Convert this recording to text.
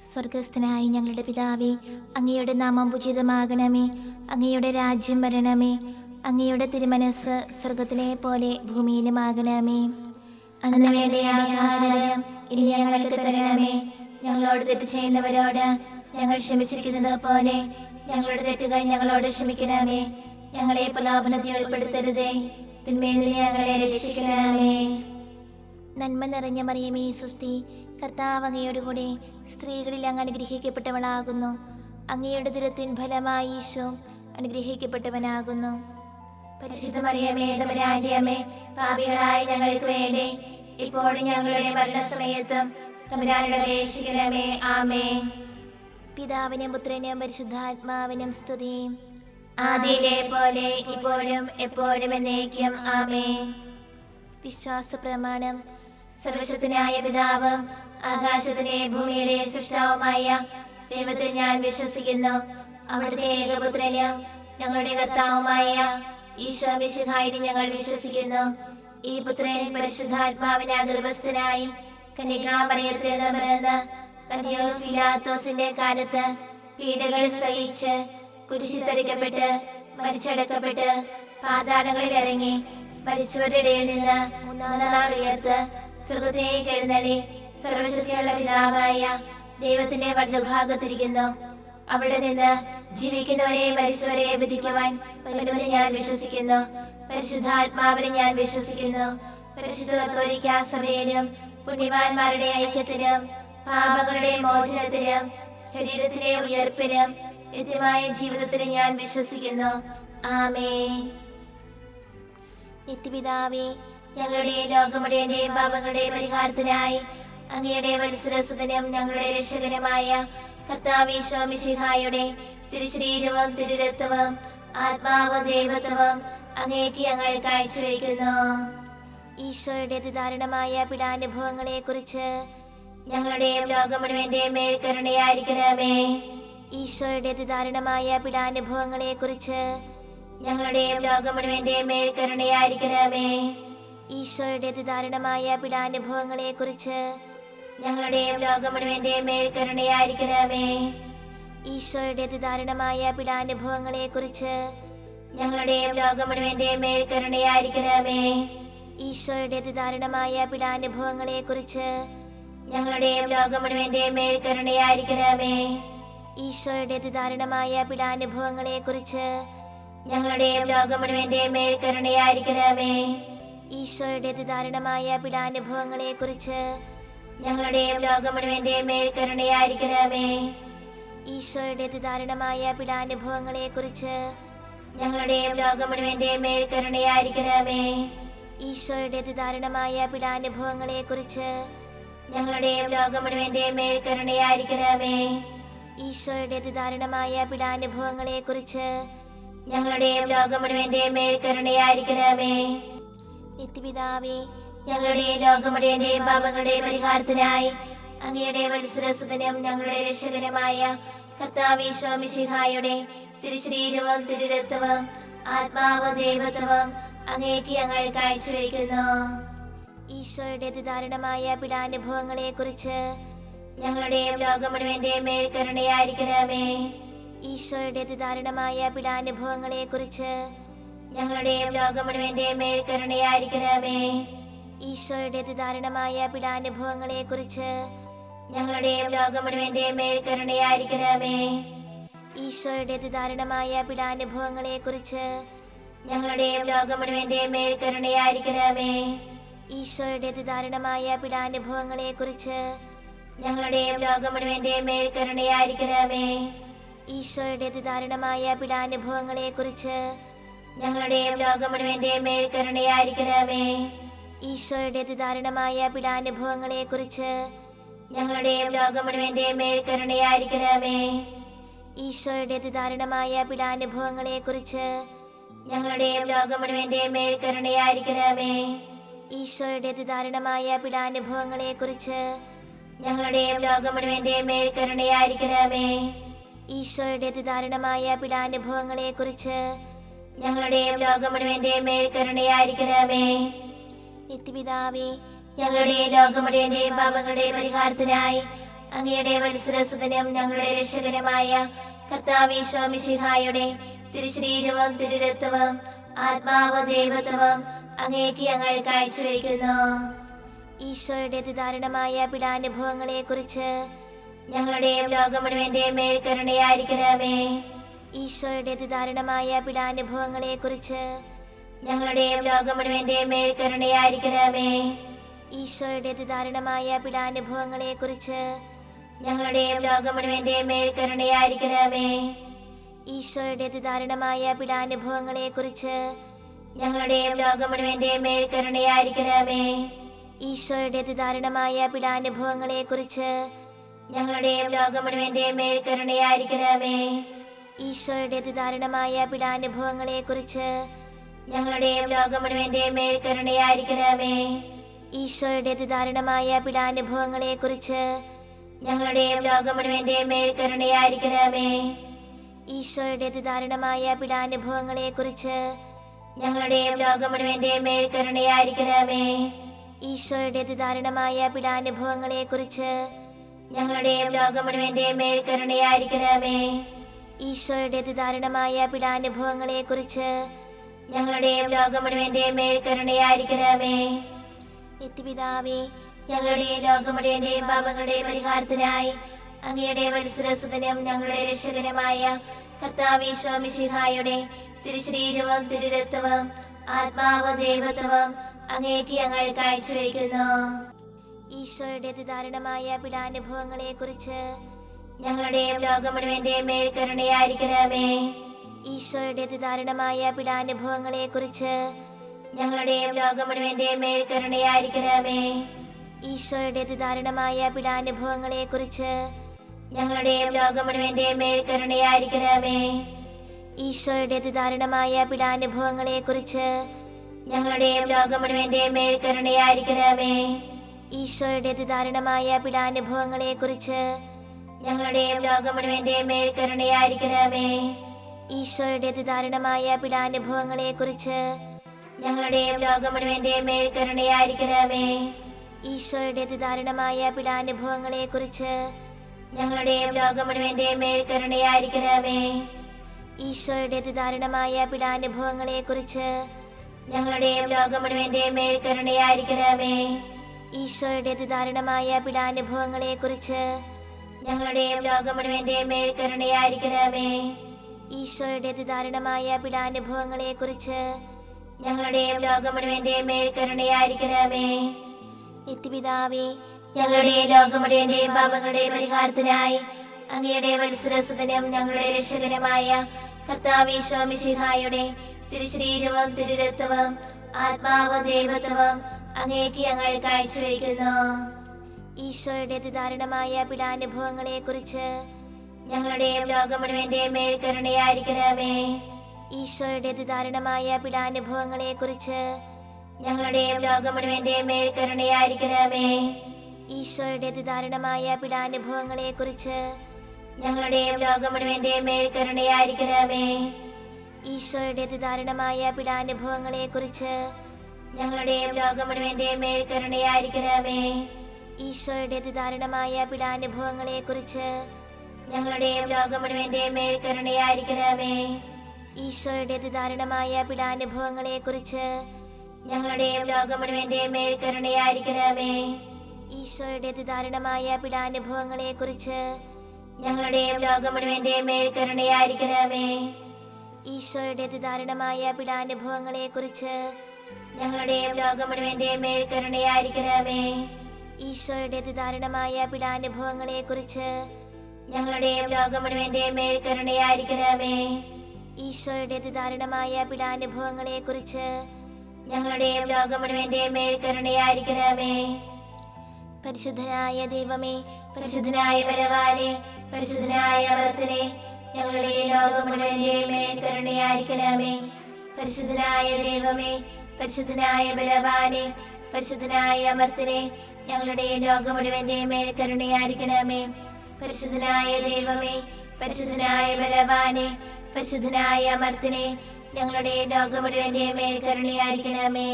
സ്വർഗസ്ഥനായ ഞങ്ങളുടെ പിതാവേ, അങ്ങയുടെ നാമം പൂജിതമാകണമേ. അങ്ങയുടെ രാജ്യം വരണമേ. അങ്ങയുടെ തിരുമനസ് സ്വർഗത്തിലെ പോലെ ഭൂമിയിലുമാകണമേ. അന്ന് വേണ്ട ആഹാരം ഇനി ഞങ്ങൾക്ക് തരണമേ. ഞങ്ങളോട് തെറ്റ് ചെയ്യുന്നവരോട് ഞങ്ങൾ ക്ഷമിച്ചിരിക്കുന്നത് പോലെ ഞങ്ങളുടെ തെറ്റുകൾ ഞങ്ങളോട് ക്ഷമിക്കണമേ. ഞങ്ങളെ പ്രലോഭനത്തിൽ ഉൾപ്പെടുത്തരുതേ, തിന്മയിൽ നിന്ന് ഞങ്ങളെ രക്ഷിക്കണമേ. നന്മ നിറഞ്ഞ മറിയമേ സ്വസ്തി, കർത്താവ് അങ്ങയോടുകൂടെ സ്ത്രീകളിൽ അങ്ങ് അനുഗ്രഹിക്കപ്പെട്ടവളാകുന്നു. അങ്ങയുടെ ദുരത്തിൻ ഫലമായി ഈശോ അനുഗ്രഹിക്കപ്പെട്ടവനാകുന്നു. പരിശുദ്ധ മറിയമേ, തമ്പുരാന്റെ അമ്മേ, പാപികളായ ഞങ്ങൾക്ക് വേണ്ടി ഇപ്പോഴും ഞങ്ങളുടെ മരണസമയത്തും തമ്പുരാനോട് അപേക്ഷിക്കണമേ. ആമേൻ. പിതാവിനും പുത്രനും പരിശുദ്ധാത്മാവിനും സ്തുതി, ആദിയിലെ പോലെ ഇപ്പോഴും എപ്പോഴും എന്നേക്കും. ആമേൻ. വിശ്വാസ പ്രമാണം. സർവശക്തനായ പിതാവും ആകാശത്തിലെ ഭൂമിയുടെ സൃഷ്ടാവുമായ ദൈവത്തിൽ ഞാൻ വിശ്വസിക്കുന്നു. അവിടുത്തെ ഏകപുത്രനും ഞങ്ങളുടെ കർത്താവുമായ ഈശോ മിശിഹായിൽ ഞങ്ങൾ വിശ്വസിക്കുന്നു. ഈ പുത്രൻ പരിശുദ്ധാത്മാവിന് ഗർഭസ്ഥനായി കന്യകാമറിയത്തിൽ നിന്ന് പിറന്ന് പന്തിയോസ് പിലാത്തോസിന്റെ കാലത്ത് പീഡകൾ സഹിച്ച് കുരിശിൽ തറയ്ക്കപ്പെട്ട് മരിച്ചടക്കപ്പെട്ട് പാതാളങ്ങളിൽ ഇറങ്ങി മരിച്ചവരുടെ ഇടയിൽ നിന്ന് മൂന്നാം നാൾ ഉയർത്ത് സ്വർഗ്ഗത്തിലേക്ക് എഴുന്നള്ളി സർവശക്തിയുള്ള പിതാവായ ദൈവത്തിന്റെ വലതുഭാഗത്തിരിക്കുന്നു. അവിടെ നിന്ന് ജീവിക്കുന്നവരെ മരിച്ചവരെ വിധിക്കുവാൻ വരുമെന്ന് ഞാൻ വിശ്വസിക്കുന്നു. പരിശുദ്ധാത്മാവിനെ ഞാൻ വിശ്വസിക്കുന്നു. പരിശുദ്ധ കത്തോലിക്കാ സഭയിലും പുണ്യവാന്മാരുടെ ഐക്യത്തിലും പാപങ്ങളുടെ മോചനത്തിലും ശരീരത്തിലെ ഉയർപ്പിലും നിത്യമായ ജീവിതത്തിലും ഞാൻ വിശ്വസിക്കുന്നു. ആമേൻ. നിത്യപിതാവേ, ഞങ്ങളുടെ ലോകമുടേന്റെയും പാപങ്ങളുടെ പരിഹാരത്തിനായി അങ്ങയുടെ വത്സരസുതനും ഞങ്ങളുടെ രക്ഷകനുമായ കർത്താവ് ഈശോ മിശിഹായുടെ തിരുശരീരവും തിരുരക്തവും ആത്മാവും ദൈവത്വവും അങ്ങേക്ക് ഞങ്ങൾ കാഴ്ചവെക്കുന്നു. ഈശോയുടെ അതിദാരുണമായ പീഡാനുഭവങ്ങളെ കുറിച്ച് ഞങ്ങളുടെയും ലോകം മുഴുവന്റെയും മേൽ കരുണയായിരിക്കണമേ. ഈശോയുടെ അതിദാരുണമായ പീഡാനുഭവങ്ങളെ കുറിച്ച് ഞങ്ങളുടെയും ലോകം മുഴുവന്റെയും മേൽ കരുണയായിരിക്കണമേ. ഈശോയുടെ അതിദാരുണമായ പീഡാനുഭവങ്ങളെ കുറിച്ച് ഞങ്ങളുടെയും ലോകം മുഴുവന്റെയും മേൽ കരുണയായിരിക്കണമേ. ഈശോയുടെ അതിദാരുണമായ പീഡാനുഭവങ്ങളെ കുറിച്ച് ഞങ്ങളുടെയും ലോകം മുഴുവന്റെയും മേൽ കരുണയായിരിക്കണമേ. ഈശോയുടെ അതിദാരുണമായ പീഡാനുഭവങ്ങളെ കുറിച്ച് ഞങ്ങളുടെയും ലോകം മുഴുവന്റെയും മേൽ കരുണയായിരിക്കണമേ. ഈശോയുടെ അതിദാരുണമായ പീഡാനുഭവങ്ങളെ കുറിച്ച് ഞങ്ങളുടെയും ലോകം മുഴുവന്റെയും മേൽ കരുണയായിരിക്കണമേ. ഈശോയുടെ അതിദാരുണമായ പീഡാനുഭവങ്ങളെ കുറിച്ച് ഞങ്ങളുടെയും ലോകം മുഴുവന്റെയും മേൽ കരുണയായിരിക്കണമേ. ഈശോയുടെ അതിദാരുണമായ പീഡാനുഭവങ്ങളെ കുറിച്ച് ഞങ്ങളുടെയും ലോകം മുഴുവന്റെയും മേൽ കരുണയായിരിക്കണമേ. ഈശോയുടെ അതിദാരുണമായ പീഡാനുഭവങ്ങളെ കുറിച്ച് ഞങ്ങളുടെയും ലോകം മുഴുവന്റെയും മേൽ കരുണയായിരിക്കണമേ. ഈശോയുടെ അതിദാരുണമായ പീഡാനുഭവങ്ങളെ കുറിച്ച് ഞങ്ങളുടെയും ലോകം മുഴുവന്റെയും മേൽ കരുണയായിരിക്കണമേ. നിത്യപിതാവേ, ഞങ്ങളുടെ ലോകം മുഴുവന്റെയും പാപങ്ങളുടെ പരിഹാരത്തിനായി അങ്ങയുടെ വത്സരസുതനും ഞങ്ങളുടെ രക്ഷകനുമായ കർത്താവ് ഈശോ മിശിഹായുടെ തിരുശരീരവും തിരുരക്തവും ആത്മാവും ദൈവത്വവും അങ്ങേക്ക് ഞങ്ങൾ കാഴ്ചവെക്കുന്നു. ഈശോയുടെ അതിദാരുണമായ പീഡാനുഭവങ്ങളെ കുറിച്ച് ഞങ്ങളുടെയും ലോകം മുഴുവന്റെയും മേൽ കരുണയായിരിക്കണമേ. ഈശോയുടെ അതിദാരുണമായ പീഡാനുഭവങ്ങളെ കുറിച്ച് ഞങ്ങളുടെയും ലോകം മുഴുവന്റെയും മേൽ കരുണയായിരിക്കണമേ. ഈശോയുടെ അതിദാരുണമായ പീഡാനുഭവങ്ങളെ കുറിച്ച് ഞങ്ങളുടെയും ലോകം മുഴുവന്റെയും മേൽ കരുണയായിരിക്കണമേ. ഈശോയുടെ അതിദാരുണമായ പീഡാനുഭവങ്ങളെ കുറിച്ച് ഞങ്ങളുടെയും ലോകം മുഴുവന്റെയും മേൽ കരുണയായിരിക്കണമേ. ഈശോയുടെ അതിദാരുണമായ പീഡാനുഭവങ്ങളെ കുറിച്ച് ഞങ്ങളുടെയും ലോകം മുഴുവന്റെയും മേൽ കരുണയായിരിക്കണമേ. ഈശോയുടെ അതിദാരുണമായ പീഡാനുഭവങ്ങളെ കുറിച്ച് ഞങ്ങളുടെയും ലോകം മുഴുവന്റെയും മേൽ കരുണയായിരിക്കണമേ. ഈശോയുടെ അതിദാരുണമായ പീഡാനുഭവങ്ങളെ കുറിച്ച് ഞങ്ങളുടെയും ലോകം മുഴുവന്റെയും മേൽ കരുണയായിരിക്കണമേ. ഈശോയുടെ അതിദാരുണമായ പീഡാനുഭവങ്ങളെ കുറിച്ച് ഞങ്ങളുടെയും ലോകം മുഴുവന്റെയും മേൽ കരുണയായിരിക്കണമേ. ഈശോയുടെ അതിദാരുണമായ പീഡാനുഭവങ്ങളെ കുറിച്ച് ഞങ്ങളുടെയും ലോകം മുഴുവന്റെയും മേൽ കരുണയായിരിക്കണമേ. ഈശോയുടെ അതിദാരുണമായ പീഡാനുഭവങ്ങളെ കുറിച്ച് ഞങ്ങളുടെയും ലോകം മുഴുവന്റെയും മേൽ കരുണയായിരിക്കണമേ. നിത്യപിതാവേ, ഞങ്ങളുടെ ലോകം മുഴുവന്റെയും പാപങ്ങളുടെ പരിഹാരത്തിനായി അങ്ങയുടെ വത്സരസുതനും ഞങ്ങളുടെ രക്ഷകനുമായ കർത്താവീശോ മിശിഹായുടെ തിരുശരീരവും തിരുരക്തവും ആത്മാവും ദൈവത്വവും അങ്ങേക്ക് ഞങ്ങൾ കാഴ്ചവെക്കുന്നു. ഈശോയുടെ അതിദാരുണമായ പീഡാനുഭവങ്ങളെ കുറിച്ച് ഞങ്ങളുടെയും ലോകം മുഴുവന്റെയും മേൽ കരുണയായിരിക്കണമേ. ഈശോയുടെ അതിദാരുണമായ പീഡാനുഭവങ്ങളെ കുറിച്ച് ഞങ്ങളുടെയും ലോകം മുഴുവന്റെയും മേൽ കരുണയായിരിക്കണമേ. ഈശോയുടെ അതിദാരുണമായ പീഡാനുഭവങ്ങളെ കുറിച്ച് ഞങ്ങളുടെയും ലോകം മുഴുവന്റെയും മേൽ കരുണയായിരിക്കണമേ. ഈശോയുടെ അതിദാരുണമായ പീഡാനുഭവങ്ങളെ കുറിച്ച് ഞങ്ങളുടെയും ലോകം മുഴുവന്റെയും മേൽ കരുണയായിരിക്കണമേ. ഈശോയുടെ അതിദാരുണമായ പീഡാനുഭവങ്ങളെ കുറിച്ച് ഞങ്ങളുടെയും ലോകം മുഴുവന്റെയും മേൽ കരുണയായിരിക്കണമേ. ഈശോയുടെ അതിദാരുണമായ പീഡാനുഭവങ്ങളെ കുറിച്ച് ഞങ്ങളുടെയും ലോകം മുഴുവന്റെയും മേൽ കരുണയായിരിക്കണമേ. ഈശോയുടെ അതിദാരുണമായ പീഡാനുഭവങ്ങളെ കുറിച്ച് ഞങ്ങളുടെയും ലോകം മുഴുവന്റെയും മേൽ കരുണയായിരിക്കണമേ. ഈശോയുടെ അതിദാരുണമായ പീഡാനുഭവങ്ങളെ കുറിച്ച് ഞങ്ങളുടെയും ലോകം മുഴുവന്റെയും മേൽ കരുണയായിരിക്കണമേ. ഈശോയുടെ അതിദാരുണമായ പീഡാനുഭവങ്ങളെ കുറിച്ച് ഞങ്ങളുടെയും ലോകം മുഴുവന്റെയും മേൽ കരുണയായിരിക്കണമേ. ഈശോയുടെ അതിദാരുണമായ പീഡാനുഭവങ്ങളെ കുറിച്ച് ഞങ്ങളുടെയും ലോകം മുഴുവന്റെയും മേൽ കരുണയായിരിക്കണമേ. നിത്യപിതാവേ, ഞങ്ങളുടെ ലോകം മുഴുവന്റെയും പാപങ്ങളുടെ പരിഹാരത്തിനായി അങ്ങയുടെ വത്സരസുതനും ഞങ്ങളുടെ രക്ഷകനുമായ കർത്താവീശോ മിശിഹായുടെ തിരുശരീരവും തിരുരക്തവും ആത്മാവും ദൈവത്വവും അങ്ങേക്ക് ഞങ്ങൾ കാഴ്ചവെക്കുന്നു. ഈശോയുടെ അതിദാരുണമായ പീഡാനുഭവങ്ങളെ കുറിച്ച് ഞങ്ങളുടെയും ലോകം മുഴുവന്റെയും മേൽ കരുണയായിരിക്കണമേ. ഈശോയുടെ അതിദാരുണമായ പീഡാനുഭവങ്ങളെ കുറിച്ച് ഞങ്ങളുടെയും ലോകം മുഴുവന്റെയും മേൽ കരുണയായിരിക്കണമേ. ഈശോയുടെ അതിദാരുണമായ പീഡാനുഭവങ്ങളെ കുറിച്ച് ഞങ്ങളുടെയും ലോകം മുഴുവന്റെയും മേൽ കരുണയായിരിക്കണമേ. ഈശോയുടെ അതിദാരുണമായ പീഡാനുഭവങ്ങളെ കുറിച്ച് ഞങ്ങളുടെയും ലോകം മുഴുവന്റെയും മേൽ കരുണയായിരിക്കണമേ. ഈശോയുടെ അതിദാരുണമായ പീഡാനുഭവങ്ങളെ കുറിച്ച് ഞങ്ങളുടെയും ലോകം മുഴുവന്റെയും മേൽ കരുണയായിരിക്കണമേ. ഈശോയുടെ അതിദാരുണമായ പീഡാനുഭവങ്ങളെ കുറിച്ച് ഞങ്ങളുടെയും ലോകം മുഴുവന്റെയും മേൽ കരുണയായിരിക്കണമേ. ഈശോയുടെ അതിദാരുണമായ പീഡാനുഭവങ്ങളെ കുറിച്ച് ഞങ്ങളുടെയും ലോകം മുഴുവന്റെയും മേൽ കരുണയായിരിക്കണമേ. ഈശോയുടെ അതിദാരുണമായ പീഡാനുഭവങ്ങളെ കുറിച്ച് ഞങ്ങളുടെയും ലോകം മുഴുവന്റെയും മേൽ കരുണയായിരിക്കണമേ. ഈശോയുടെ അതിദാരുണമായ പീഡാനുഭവങ്ങളെ കുറിച്ച് ഞങ്ങളുടെയും ലോകം മുഴുവന്റെയും മേൽ കരുണയായിരിക്കണമേ. ഈശോയുടെ അതിദാരുണമായ പീഡാനുഭവങ്ങളെ കുറിച്ച് ഞങ്ങളുടെയും ലോകം മുഴുവന്റെയും മേൽ കരുണയായിരിക്കണമേ. നിത്യപിതാവേ, ഞങ്ങളുടെ ലോകം മുഴുവന്റെയും പാപങ്ങളുടെ പരിഹാരത്തിനായി അങ്ങയുടെ വത്സരസുതനും ഞങ്ങളുടെ രക്ഷകനുമായ കർത്താവീശോ മിശിഹായുടെ തിരുശരീരവും തിരുരക്തവും ആത്മാവും ദൈവത്വവും അങ്ങേക്ക് ഞങ്ങൾ കാഴ്ചവെക്കുന്നു. ഈശോയുടെ അതിദാരുണമായ പീഡാനുഭവങ്ങളെ കുറിച്ച് ഞങ്ങളുടെയും ലോകം മുഴുവന്റെയും മേൽ കരുണയായിരിക്കണമേ. ഈശോയുടെ അതിദാരുണമായ പീഡാനുഭവങ്ങളെ കുറിച്ച് ഞങ്ങളുടെയും ലോകം മുഴുവന്റെയും മേൽ കരുണയായിരിക്കണമേ. ഈശോയുടെ അതിദാരുണമായ പീഡാനുഭവങ്ങളെ കുറിച്ച് ഞങ്ങളുടെയും ലോകം മുഴുവന്റെയും മേൽ കരുണയായിരിക്കണമേ. ഈശോയുടെ അതിദാരുണമായ പീഡാനുഭവങ്ങളെ കുറിച്ച് ഞങ്ങളുടെയും ലോകം മുഴുവന്റെയും മേൽ കരുണയായിരിക്കണമേ. ഈശോയുടെ അതിദാരുണമായ പീഡാനുഭവങ്ങളെ കുറിച്ച് ഞങ്ങളുടെയും ലോകം മുഴുവന്റെയും മേൽ കരുണയായിരിക്കണമേ. ഈശോയുടെ അതിദാരുണമായ പീഡാനുഭവങ്ങളെ കുറിച്ച് ഞങ്ങളുടെയും ലോകം മുഴുവന്റെയും മേൽ കരുണയായിരിക്കണമേ. ഈശോയുടെ അതിദാരുണമായ പീഡാനുഭവങ്ങളെ കുറിച്ച് ഞങ്ങളുടെയും ലോകം മുഴുവന്റെയും മേൽ കരുണയായിരിക്കണമേ. ഈശോയുടെ അതിദാരുണമായ പീഡാനുഭവങ്ങളെ കുറിച്ച് ഞങ്ങളുടെയും ലോകം മുഴുവന്റെയും മേൽ കരുണയായിരിക്കണമേ. ഈശോയുടെ അതിദാരുണമായ പീഡാനുഭവങ്ങളെ കുറിച്ച് ഞങ്ങളുടെയും ലോകം മുഴുവന്റെയും മേൽ കരുണയായിരിക്കണമേ. ഈശോയുടെ അതിദാരുണമായ പീഡാനുഭവങ്ങളെ കുറിച്ച് ഞങ്ങളുടെയും ലോകം മുഴുവന്റെയും മേൽ കരുണയായിരിക്കണമേ. പരിശുദ്ധനായ ദൈവമേ, പരിശുദ്ധനായ ബലവാനേ, പരിശുദ്ധനായ അമർത്തനേ, ഞങ്ങളുടെ ലോകം മുഴുവന്റെയും മേൽ കരുണയായിരിക്കണമേ. പരിശുദ്ധനായ ദൈവമേ, പരിശുദ്ധനായ ബലവാനേ, പരിശുദ്ധനായ അമർത്തനേ, ഞങ്ങളുടെ ലോകം മുഴുവന്റെയും മേൽ കരുണയായിരിക്കണമേ. പരിശുദ്ധനായ ദൈവമേ, പരിശുദ്ധനായ ബലവാനേ, പരിശുദ്ധനായ അമർത്തനേ, ഞങ്ങളുടെ ലോകം മുഴുവന്റെയും മേൽ കരുണയായിരിക്കണമേ.